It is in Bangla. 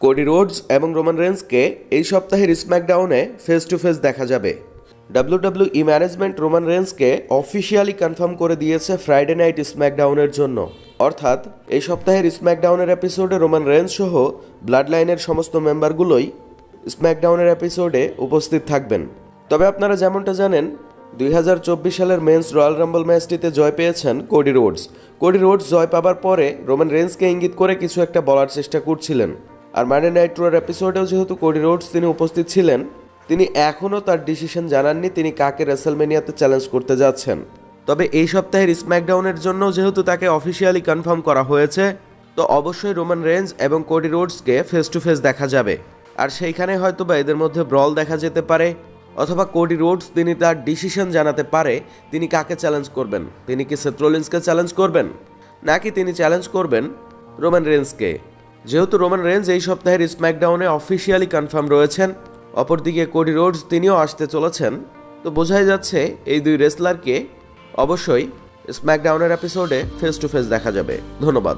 কোডি রোডস এবং রোমান রেন্সকে এই সপ্তাহের স্ম্যাকডাউনে ফেস টু ফেস দেখা যাবে। ডাব্লিউডাব্লিউই ম্যানেজমেন্ট রোমান রেন্সকে অফিসিয়ালি কনফার্ম করে দিয়েছে ফ্রাইডে নাইট স্ম্যাকডাউনের জন্য। অর্থাৎ এই সপ্তাহের স্ম্যাকডাউনের এপিসোডে রোমান রেন্স সহ ব্লাড লাইনের সমস্ত মেম্বারগুলোই স্ম্যাকডাউনের এপিসোডে উপস্থিত থাকবেন। তবে আপনারা যেমনটা জানেন 2024 সালের মেন্স রয়্যাল রাম্বল ম্যাচটিতে জয় পেয়েছেন কোডি রোডস। কোডি রোডস জয় পাবার পরে রোমান রেন্সকে ইঙ্গিত করে কিছু একটা বলার চেষ্টা করছিলেন। আর মানডে নাইট রোর এপিসোডেও যেহেতু কোডি রোডস তিনি উপস্থিত ছিলেন, তিনি এখনও তার ডিসিশন জানাননি তিনি কাকে রেসলমেনিয়াতে চ্যালেঞ্জ করতে যাচ্ছেন। তবে এই সপ্তাহের স্ম্যাকডাউনের জন্য যেহেতু তাকে অফিসিয়ালি কনফার্ম করা হয়েছে, তো অবশ্যই রোমান রেন্স এবং কোডি রোডসকে ফেস টু ফেস দেখা যাবে। আর সেইখানে হয়তো বা এদের মধ্যে ব্রল দেখা যেতে পারে, অথবা কোডি রোডস তিনি তার ডিসিশন জানাতে পারে তিনি কাকে চ্যালেঞ্জ করবেন। তিনি কি সেথ রোলিন্সকে চ্যালেঞ্জ করবেন, নাকি তিনি চ্যালেঞ্জ করবেন রোমান রেন্সকে। যেহেতু রোমান রেন্স এই সপ্তাহের স্ম্যাকডাউনে অফিসিয়ালি কনফার্ম রয়েছেন, অপরদিকে কোডি রোডস তিনিও আসতে চলেছেন, তো বোঝাই যাচ্ছে এই দুই রেসলারকে অবশ্যই স্ম্যাকডাউনের এপিসোডে ফেস টু ফেস দেখা যাবে। ধন্যবাদ।